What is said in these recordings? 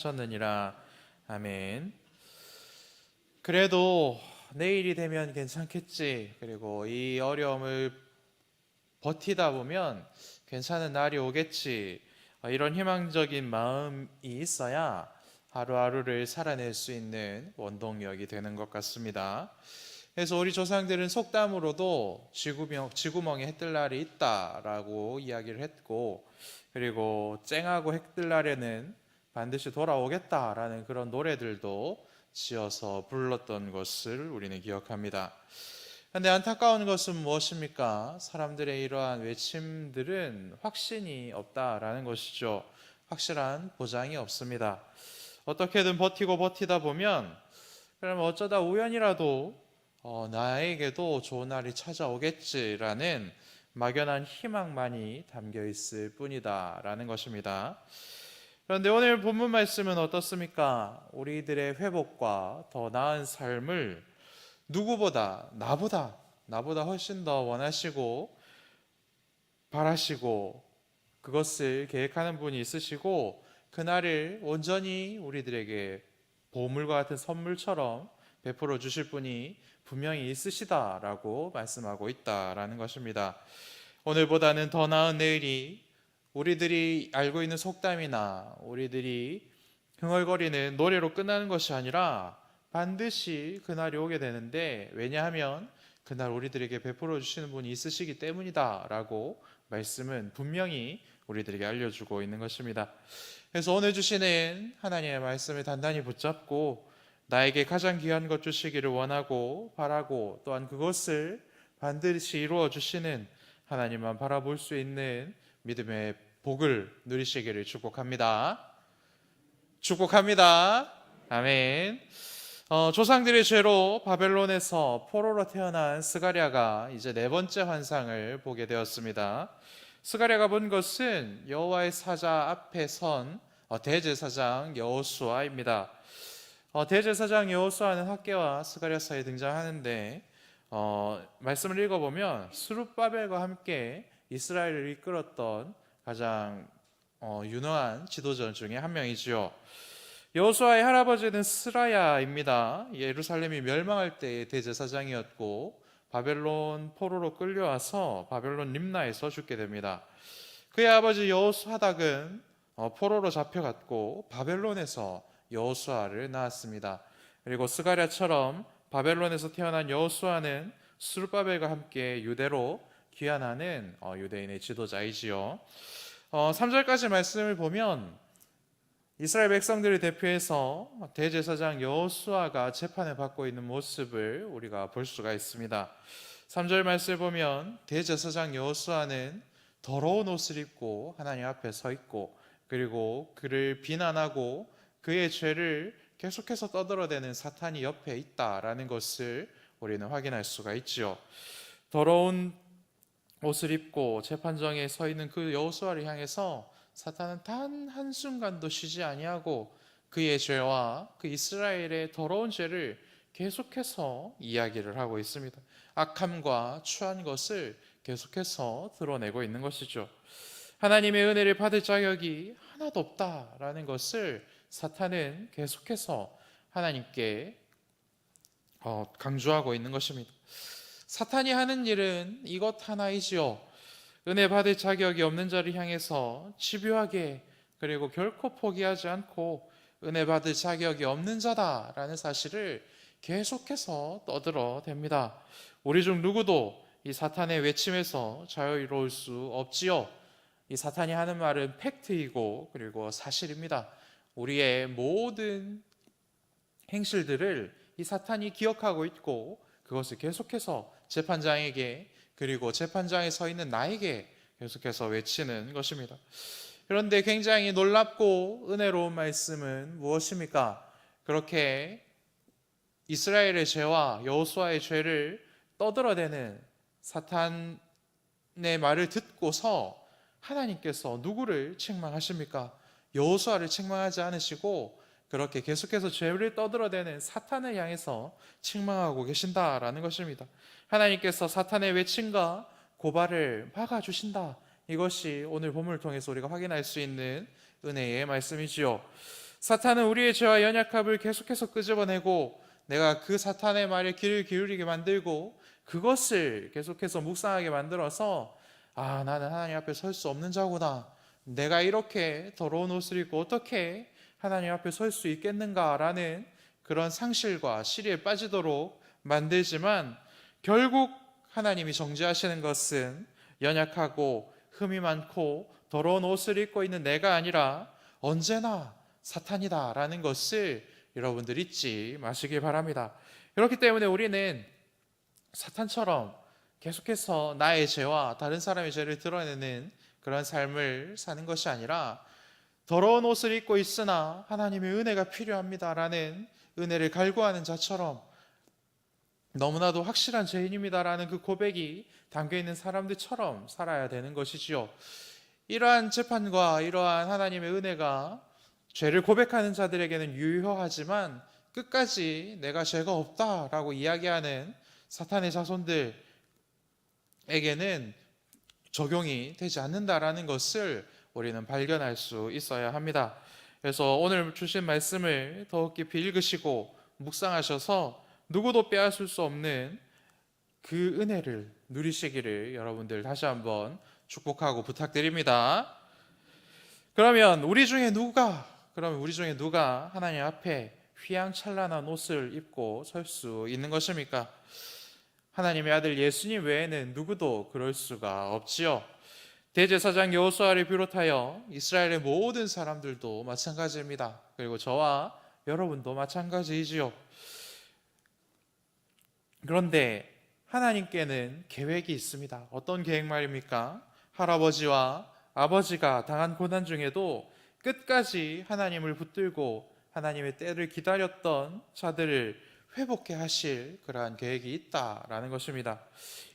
하셨느니라. 아멘. 그래도 내일이 되면 괜찮겠지. 그리고 이 어려움을 버티다 보면 괜찮은 날이 오겠지. 이런 희망적인 마음이 있어야 하루하루를 살아낼 수 있는 원동력이 되는 것 같습니다. 그래서 우리 조상들은 속담으로도 지구멍에 해 뜰 날이 있다라고 이야기를 했고, 그리고 쨍하고 해 뜰 날에는 반드시 돌아오겠다라는 그런 노래들도 지어서 불렀던 것을 우리는 기억합니다. 그런데 안타까운 것은 무엇입니까? 사람들의 이러한 외침들은 확신이 없다라는 것이죠. 확실한 보장이 없습니다. 어떻게든 버티고 버티다 보면 그럼 어쩌다 우연이라도 나에게도 좋은 날이 찾아오겠지라는 막연한 희망만이 담겨 있을 뿐이다라는 것입니다. 그런데 오늘 본문 말씀은 어떻습니까? 우리들의 회복과 더 나은 삶을 누구보다 나보다 훨씬 더 원하시고 바라시고 그것을 계획하는 분이 있으시고 그날을 온전히 우리들에게 보물과 같은 선물처럼 베풀어 주실 분이 분명히 있으시다라고 말씀하고 있다라는 것입니다. 오늘보다는 더 나은 내일이 우리들이 알고 있는 속담이나 우리들이 흥얼거리는 노래로 끝나는 것이 아니라 반드시 그날이 오게 되는데, 왜냐하면 그날 우리들에게 베풀어 주시는 분이 있으시기 때문이다 라고 말씀은 분명히 우리들에게 알려주고 있는 것입니다. 그래서 오늘 주시는 하나님의 말씀을 단단히 붙잡고 나에게 가장 귀한 것 주시기를 원하고 바라고, 또한 그것을 반드시 이루어 주시는 하나님만 바라볼 수 있는 믿음의 복을 누리시기를 축복합니다. 축복합니다. 아멘. 조상들의 죄로 바벨론에서 포로로 태어난 스가랴가 이제 네 번째 환상을 보게 되었습니다. 스가랴가 본 것은 여호와의 사자 앞에 선 대제사장 여호수아입니다. 대제사장 여호수아는 학개와 스가랴 사이에 등장하는데 말씀을 읽어보면 스룹바벨과 함께 이스라엘을 이끌었던 가장 유능한 지도자 중에 한 명이지요. 여호수아의 할아버지는 스라야입니다. 예루살렘이 멸망할 때의 대제사장이었고 바벨론 포로로 끌려와서 바벨론 림나에서 죽게 됩니다. 그의 아버지 여호사닥은 포로로 잡혀갔고 바벨론에서 여호수아를 낳았습니다. 그리고 스가랴처럼 바벨론에서 태어난 여호수아는 스룹바벨과 함께 유대로 귀환하는 유대인의 지도자이지요. 3절까지 말씀을 보면 이스라엘 백성들을 대표해서 대제사장 여호수아가 재판을 받고 있는 모습을 우리가 볼 수가 있습니다. 3절 말씀을 보면 대제사장 여호수아는 더러운 옷을 입고 하나님 앞에 서 있고, 그리고 그를 비난하고 그의 죄를 계속해서 떠들어대는 사탄이 옆에 있다라는 것을 우리는 확인할 수가 있지요. 더러운 옷을 입고 재판정에 서 있는 그 여호수아를 향해서 사탄은 단 한순간도 쉬지 아니하고 그의 죄와 그 이스라엘의 더러운 죄를 계속해서 이야기를 하고 있습니다. 악함과 추한 것을 계속해서 드러내고 있는 것이죠. 하나님의 은혜를 받을 자격이 하나도 없다라는 것을 사탄은 계속해서 하나님께 강조하고 있는 것입니다. 사탄이 하는 일은 이것 하나이지요. 은혜 받을 자격이 없는 자를 향해서 집요하게, 그리고 결코 포기하지 않고 은혜 받을 자격이 없는 자다라는 사실을 계속해서 떠들어댑니다. 우리 중 누구도 이 사탄의 외침에서 자유로울 수 없지요. 이 사탄이 하는 말은 팩트이고 그리고 사실입니다. 우리의 모든 행실들을 이 사탄이 기억하고 있고 그것을 계속해서 재판장에게, 그리고 재판장에 서 있는 나에게 계속해서 외치는 것입니다. 그런데 굉장히 놀랍고 은혜로운 말씀은 무엇입니까? 그렇게 이스라엘의 죄와 여호수아의 죄를 떠들어대는 사탄의 말을 듣고서 하나님께서 누구를 책망하십니까? 여호수아를 책망하지 않으시고 그렇게 계속해서 죄를 떠들어대는 사탄을 향해서 책망하고 계신다라는 것입니다. 하나님께서 사탄의 외침과 고발을 막아주신다. 이것이 오늘 본문을 통해서 우리가 확인할 수 있는 은혜의 말씀이지요. 사탄은 우리의 죄와 연약함을 계속해서 끄집어내고 내가 그 사탄의 말에 귀를 기울이게 만들고 그것을 계속해서 묵상하게 만들어서 나는 하나님 앞에 설 수 없는 자구나. 내가 이렇게 더러운 옷을 입고 어떻게 하나님 앞에 설 수 있겠는가라는 그런 상실과 시리에 빠지도록 만들지만 결국 하나님이 정죄하시는 것은 연약하고 흠이 많고 더러운 옷을 입고 있는 내가 아니라 언제나 사탄이다라는 것을 여러분들 잊지 마시기 바랍니다. 그렇기 때문에 우리는 사탄처럼 계속해서 나의 죄와 다른 사람의 죄를 드러내는 그런 삶을 사는 것이 아니라 더러운 옷을 입고 있으나 하나님의 은혜가 필요합니다라는 은혜를 갈구하는 자처럼 너무나도 확실한 죄인입니다라는 그 고백이 담겨있는 사람들처럼 살아야 되는 것이지요. 이러한 재판과 이러한 하나님의 은혜가 죄를 고백하는 자들에게는 유효하지만 끝까지 내가 죄가 없다라고 이야기하는 사탄의 자손들에게는 적용이 되지 않는다라는 것을 우리는 발견할 수 있어야 합니다. 그래서 오늘 주신 말씀을 더욱 깊이 읽으시고 묵상하셔서 누구도 빼앗을 수 없는 그 은혜를 누리시기를 여러분들 다시 한번 축복하고 부탁드립니다. 그러면 우리 중에 누가 하나님 앞에 휘황찬란한 옷을 입고 설 수 있는 것입니까? 하나님의 아들 예수님 외에는 누구도 그럴 수가 없지요. 대제사장 여호수아를 비롯하여 이스라엘의 모든 사람들도 마찬가지입니다. 그리고 저와 여러분도 마찬가지이지요. 그런데 하나님께는 계획이 있습니다. 어떤 계획 말입니까? 할아버지와 아버지가 당한 고난 중에도 끝까지 하나님을 붙들고 하나님의 때를 기다렸던 자들을 회복해 하실 그러한 계획이 있다라는 것입니다.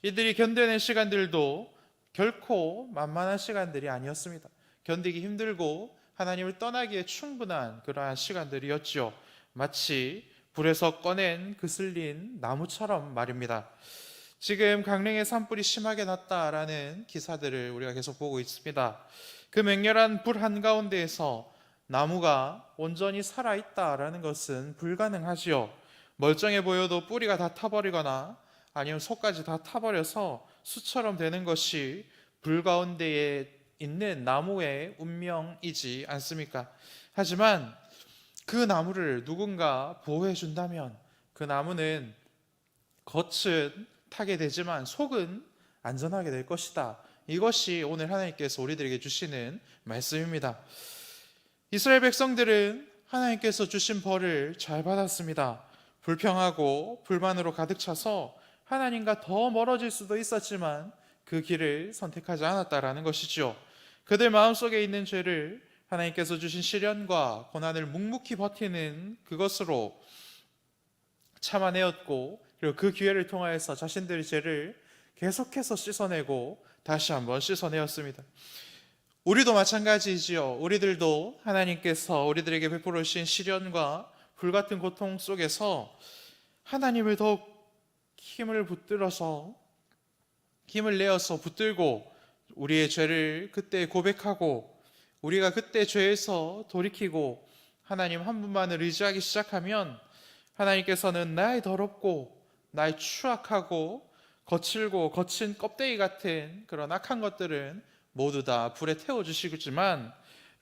이들이 견뎌낸 시간들도 결코 만만한 시간들이 아니었습니다. 견디기 힘들고 하나님을 떠나기에 충분한 그러한 시간들이었지요. 마치 불에서 꺼낸 그슬린 나무처럼 말입니다. 지금 강릉에 산불이 심하게 났다라는 기사들을 우리가 계속 보고 있습니다. 그 맹렬한 불 한가운데에서 나무가 온전히 살아있다라는 것은 불가능하지요. 멀쩡해 보여도 뿌리가 다 타버리거나 아니면 속까지 다 타버려서 수처럼 되는 것이 불 가운데에 있는 나무의 운명이지 않습니까? 하지만 그 나무를 누군가 보호해 준다면 그 나무는 겉은 타게 되지만 속은 안전하게 될 것이다. 이것이 오늘 하나님께서 우리들에게 주시는 말씀입니다. 이스라엘 백성들은 하나님께서 주신 벌을 잘 받았습니다. 불평하고 불만으로 가득 차서 하나님과 더 멀어질 수도 있었지만 그 길을 선택하지 않았다라는 것이죠. 그들 마음속에 있는 죄를 하나님께서 주신 시련과 고난을 묵묵히 버티는 그것으로 참아내었고, 그리고 그 기회를 통하여서 자신들의 죄를 계속해서 씻어내고 다시 한번 씻어내었습니다. 우리도 마찬가지이지요. 우리들도 하나님께서 우리들에게 베풀어 주신 시련과 불같은 고통 속에서 하나님을 더욱 힘을 내어서 붙들고 우리의 죄를 그때 고백하고 우리가 그때 죄에서 돌이키고 하나님 한 분만을 의지하기 시작하면 하나님께서는 나의 더럽고 나의 추악하고 거칠고 거친 껍데기 같은 그런 악한 것들은 모두 다 불에 태워주시지만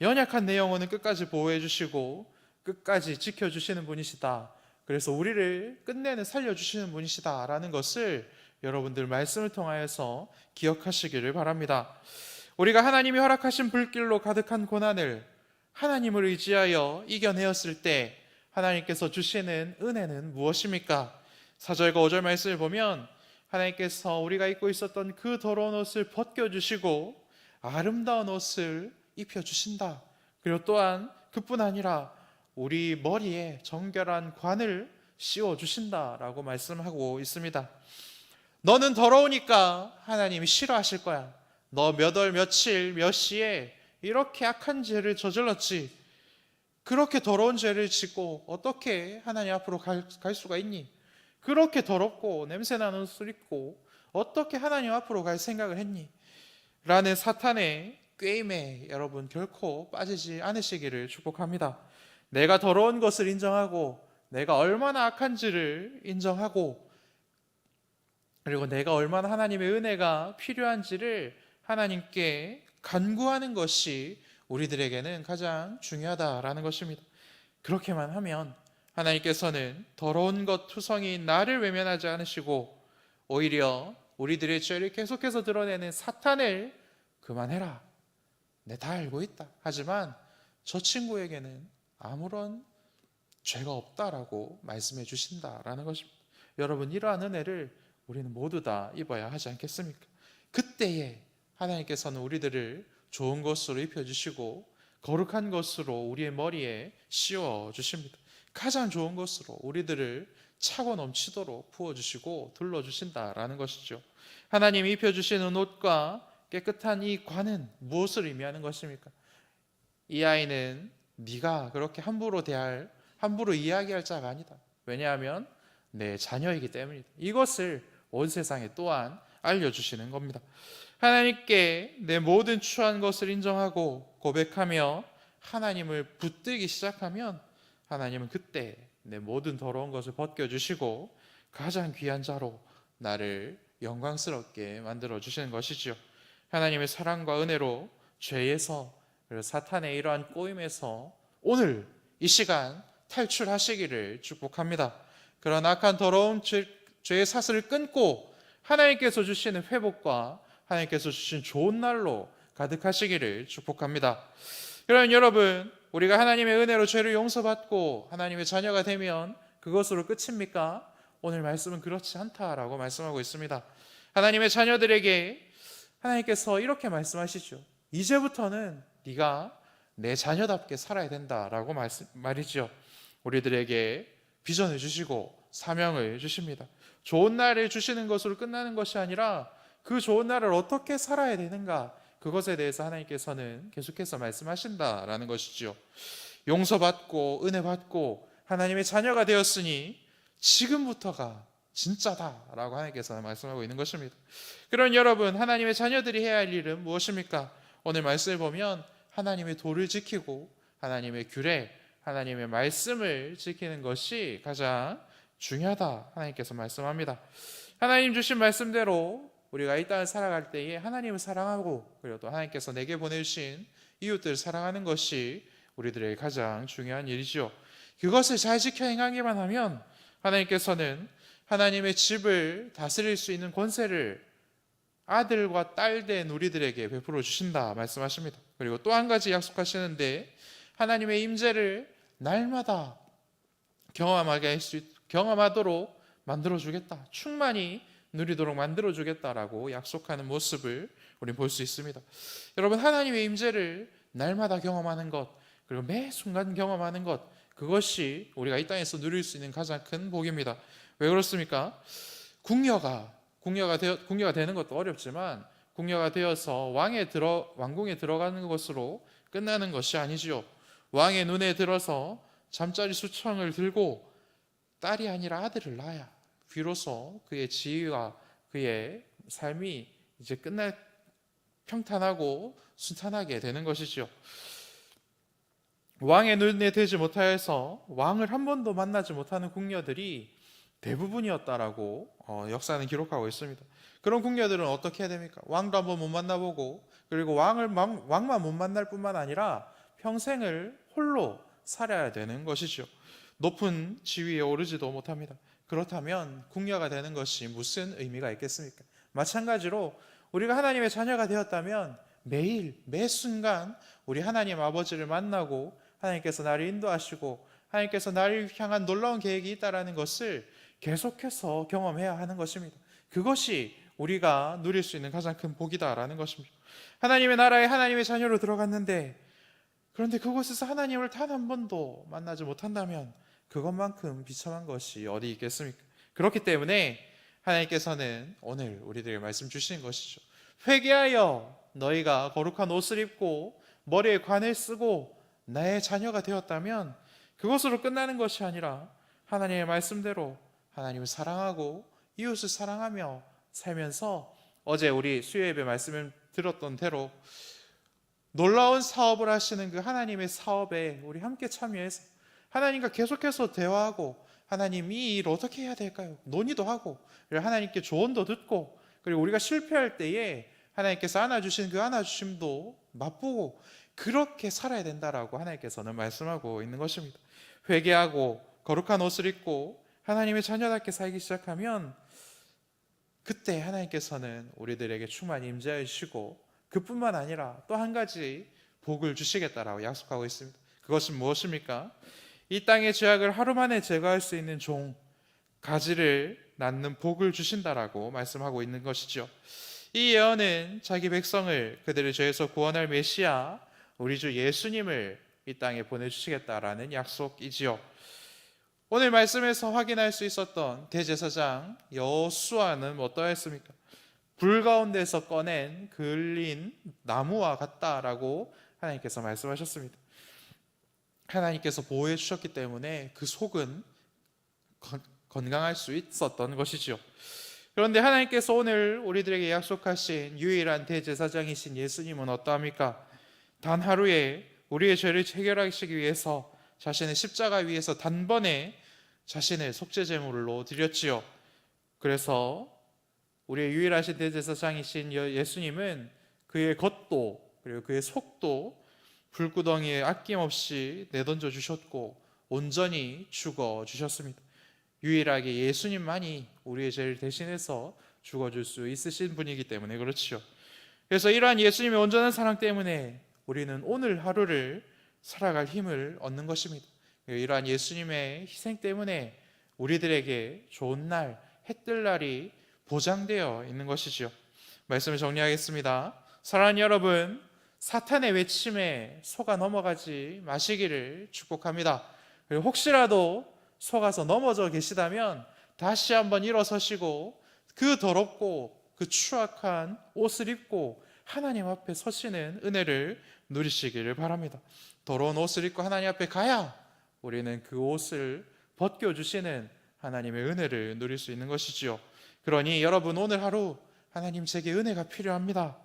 연약한 내 영혼은 끝까지 보호해 주시고 끝까지 지켜주시는 분이시다. 그래서 우리를 끝내는 살려주시는 분이시다 라는 것을 여러분들 말씀을 통하여서 기억하시기를 바랍니다. 우리가 하나님이 허락하신 불길로 가득한 고난을 하나님을 의지하여 이겨내었을 때 하나님께서 주시는 은혜는 무엇입니까? 4절과 5절 말씀을 보면 하나님께서 우리가 입고 있었던 그 더러운 옷을 벗겨주시고 아름다운 옷을 입혀주신다. 그리고 또한 그뿐 아니라 우리 머리에 정결한 관을 씌워주신다라고 말씀하고 있습니다. 너는 더러우니까 하나님이 싫어하실 거야. 너 몇 월 며칠 몇 시에 이렇게 악한 죄를 저질렀지. 그렇게 더러운 죄를 짓고 어떻게 하나님 앞으로 갈 수가 있니? 그렇게 더럽고 냄새나는 옷을 입고 어떻게 하나님 앞으로 갈 생각을 했니? 라는 사탄의 꾀임에 여러분 결코 빠지지 않으시기를 축복합니다. 내가 더러운 것을 인정하고 내가 얼마나 악한지를 인정하고 그리고 내가 얼마나 하나님의 은혜가 필요한지를 하나님께 간구하는 것이 우리들에게는 가장 중요하다라는 것입니다. 그렇게만 하면 하나님께서는 더러운 것 투성이인 나를 외면하지 않으시고 오히려 우리들의 죄를 계속해서 드러내는 사탄을 그만해라. 내 다 알고 있다. 하지만 저 친구에게는 아무런 죄가 없다라고 말씀해 주신다라는 것입니다. 여러분, 이러한 은혜를 우리는 모두 다 입어야 하지 않겠습니까? 그때에 하나님께서는 우리들을 좋은 것으로 입혀주시고 거룩한 것으로 우리의 머리에 씌워 주십니다. 가장 좋은 것으로 우리들을 차고 넘치도록 부어주시고 둘러주신다라는 것이죠. 하나님이 입혀주시는 옷과 깨끗한 이 관은 무엇을 의미하는 것입니까? 이 아이는 네가 그렇게 함부로 이야기할 자가 아니다. 왜냐하면 내 자녀이기 때문이다. 이것을 온 세상에 또한 알려주시는 겁니다. 하나님께 내 모든 추한 것을 인정하고 고백하며 하나님을 붙들기 시작하면 하나님은 그때 내 모든 더러운 것을 벗겨주시고 가장 귀한 자로 나를 영광스럽게 만들어주시는 것이지요. 하나님의 사랑과 은혜로 죄에서 그리고 사탄의 이러한 꼬임에서 오늘 이 시간 탈출하시기를 축복합니다. 그런 악한 더러운 죄의 사슬을 끊고 하나님께서 주시는 회복과 하나님께서 주신 좋은 날로 가득하시기를 축복합니다. 그럼 여러분, 우리가 하나님의 은혜로 죄를 용서받고 하나님의 자녀가 되면 그것으로 끝입니까? 오늘 말씀은 그렇지 않다라고 말씀하고 있습니다. 하나님의 자녀들에게 하나님께서 이렇게 말씀하시죠. 이제부터는 네가 내 자녀답게 살아야 된다라고 말이죠. 우리들에게 비전을 주시고 사명을 주십니다. 좋은 날을 주시는 것으로 끝나는 것이 아니라 그 좋은 날을 어떻게 살아야 되는가, 그것에 대해서 하나님께서는 계속해서 말씀하신다라는 것이죠. 용서받고 은혜받고 하나님의 자녀가 되었으니 지금부터가 진짜다라고 하나님께서 말씀하고 있는 것입니다. 그럼 여러분, 하나님의 자녀들이 해야 할 일은 무엇입니까? 오늘 말씀을 보면 하나님의 도를 지키고 하나님의 규례, 하나님의 말씀을 지키는 것이 가장 중요하다 하나님께서 말씀합니다. 하나님 주신 말씀대로 우리가 이 땅을 살아갈 때에 하나님을 사랑하고 그리고 또 하나님께서 내게 보내주신 이웃들을 사랑하는 것이 우리들의 가장 중요한 일이죠. 그것을 잘 지켜 행하기만 하면 하나님께서는 하나님의 집을 다스릴 수 있는 권세를 아들과 딸 된 우리들에게 베풀어 주신다 말씀하십니다. 그리고 또 한 가지 약속하시는데 하나님의 임재를 날마다 경험하도록 만들어주겠다, 충만히 누리도록 만들어주겠다라고 약속하는 모습을 우리는 볼 수 있습니다. 여러분, 하나님의 임재를 날마다 경험하는 것, 그리고 매 순간 경험하는 것, 그것이 우리가 이 땅에서 누릴 수 있는 가장 큰 복입니다. 왜 그렇습니까? 궁녀가 되는 것도 어렵지만 궁녀가 되어서 왕궁에 들어가는 것으로 끝나는 것이 아니지요. 왕의 눈에 들어서 잠자리 수청을 들고 딸이 아니라 아들을 낳아야 비로소 그의 지위와 그의 삶이 이제 평탄하고 순탄하게 되는 것이죠. 왕의 눈에 들지 못하여서 왕을 한 번도 만나지 못하는 궁녀들이 대부분이었다라고 역사는 기록하고 있습니다. 그런 궁녀들은 어떻게 해야 됩니까? 왕도 한번 못 만나보고 그리고 왕만 못 만날 뿐만 아니라 평생을 홀로 살아야 되는 것이죠. 높은 지위에 오르지도 못합니다. 그렇다면 궁녀가 되는 것이 무슨 의미가 있겠습니까? 마찬가지로 우리가 하나님의 자녀가 되었다면 매일 매 순간 우리 하나님 아버지를 만나고 하나님께서 나를 인도하시고 하나님께서 나를 향한 놀라운 계획이 있다는 것을 계속해서 경험해야 하는 것입니다. 그것이 우리가 누릴 수 있는 가장 큰 복이다라는 것입니다. 하나님의 나라에 하나님의 자녀로 들어갔는데 그런데 그곳에서 하나님을 단 한 번도 만나지 못한다면 그것만큼 비참한 것이 어디 있겠습니까? 그렇기 때문에 하나님께서는 오늘 우리들에게 말씀 주시는 것이죠. 회개하여 너희가 거룩한 옷을 입고 머리에 관을 쓰고 나의 자녀가 되었다면 그것으로 끝나는 것이 아니라 하나님의 말씀대로 하나님을 사랑하고 이웃을 사랑하며 살면서 어제 우리 수요예배 말씀을 들었던 대로 놀라운 사업을 하시는 그 하나님의 사업에 우리 함께 참여해서 하나님과 계속해서 대화하고 하나님 이 일 어떻게 해야 될까요? 논의도 하고 그리고 하나님께 조언도 듣고 그리고 우리가 실패할 때에 하나님께서 안아주신 그 안아주심도 맛보고 그렇게 살아야 된다라고 하나님께서는 말씀하고 있는 것입니다. 회개하고 거룩한 옷을 입고 하나님의 자녀답게 살기 시작하면 그때 하나님께서는 우리들에게 충만히 임재하여 주시고 그뿐만 아니라 또 한 가지 복을 주시겠다라고 약속하고 있습니다. 그것은 무엇입니까? 이 땅의 죄악을 하루 만에 제거할 수 있는 종, 가지를 낳는 복을 주신다라고 말씀하고 있는 것이죠. 이 예언은 자기 백성을 그들의 죄에서 구원할 메시아 우리 주 예수님을 이 땅에 보내주시겠다라는 약속이지요. 오늘 말씀에서 확인할 수 있었던 대제사장 여호수아는 어떠했습니까? 불 가운데서 꺼낸 그을린 나무와 같다라고 하나님께서 말씀하셨습니다. 하나님께서 보호해 주셨기 때문에 그 속은 건강할 수 있었던 것이죠. 그런데 하나님께서 오늘 우리들에게 약속하신 유일한 대제사장이신 예수님은 어떠합니까? 단 하루에 우리의 죄를 해결하시기 위해서 자신의 십자가 위에서 단번에 자신의 속죄제물로 드렸지요. 그래서 우리의 유일하신 대제사장이신 예수님은 그의 겉도 그리고 그의 속도 불구덩이에 아낌없이 내던져 주셨고 온전히 죽어 주셨습니다. 유일하게 예수님만이 우리의 죄를 대신해서 죽어줄 수 있으신 분이기 때문에 그렇지요. 그래서 이러한 예수님의 온전한 사랑 때문에 우리는 오늘 하루를 살아갈 힘을 얻는 것입니다. 이러한 예수님의 희생 때문에 우리들에게 좋은 날, 해뜰 날이 보장되어 있는 것이죠. 말씀을 정리하겠습니다. 사랑하는 여러분, 사탄의 외침에 속아 넘어가지 마시기를 축복합니다. 그리고 혹시라도 속아서 넘어져 계시다면 다시 한번 일어서시고 그 더럽고 그 추악한 옷을 입고 하나님 앞에 서시는 은혜를 누리시기를 바랍니다. 더러운 옷을 입고 하나님 앞에 가야 우리는 그 옷을 벗겨주시는 하나님의 은혜를 누릴 수 있는 것이지요. 그러니 여러분 오늘 하루 하나님 제게 은혜가 필요합니다.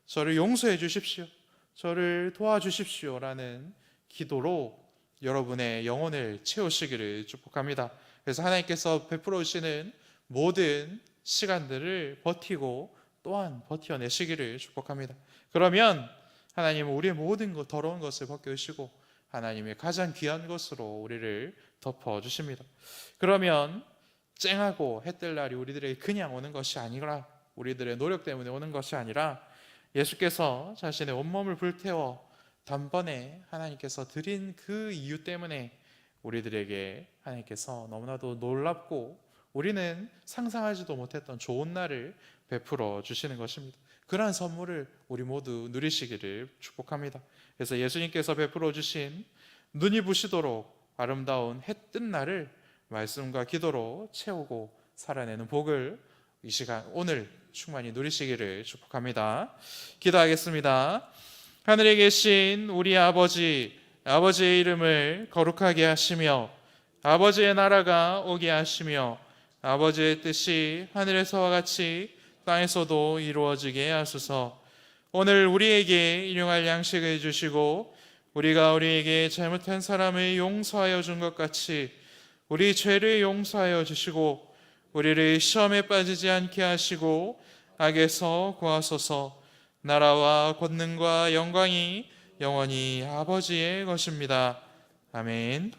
저를 용서해 주십시오. 저를 도와주십시오 라는 기도로 여러분의 영혼을 채우시기를 축복합니다. 그래서 하나님께서 베풀어 주시는 모든 시간들을 버티고 또한 버텨내시기를 축복합니다. 그러면 하나님은 우리의 모든 더러운 것을 벗겨주시고 하나님의 가장 귀한 것으로 우리를 덮어주십니다. 그러면 쨍하고 해뜰 날이 우리들에게 그냥 오는 것이 아니라 우리들의 노력 때문에 오는 것이 아니라 예수께서 자신의 온몸을 불태워 단번에 하나님께서 드린 그 이유 때문에 우리들에게 하나님께서 너무나도 놀랍고 우리는 상상하지도 못했던 좋은 날을 베풀어 주시는 것입니다. 그러한 선물을 우리 모두 누리시기를 축복합니다. 그래서 예수님께서 베풀어 주신 눈이 부시도록 아름다운 해 뜬 날을 말씀과 기도로 채우고 살아내는 복을 이 시간 오늘 충만히 누리시기를 축복합니다. 기도하겠습니다. 하늘에 계신 우리 아버지, 아버지의 이름을 거룩하게 하시며 아버지의 나라가 오게 하시며 아버지의 뜻이 하늘에서와 같이 땅에서도 이루어지게 하소서. 오늘 우리에게 일용할 양식을 주시고 우리가 우리에게 잘못한 사람을 용서하여 준 것 같이 우리 죄를 용서하여 주시고 우리를 시험에 빠지지 않게 하시고 악에서 구하소서. 나라와 권능과 영광이 영원히 아버지의 것입니다. 아멘.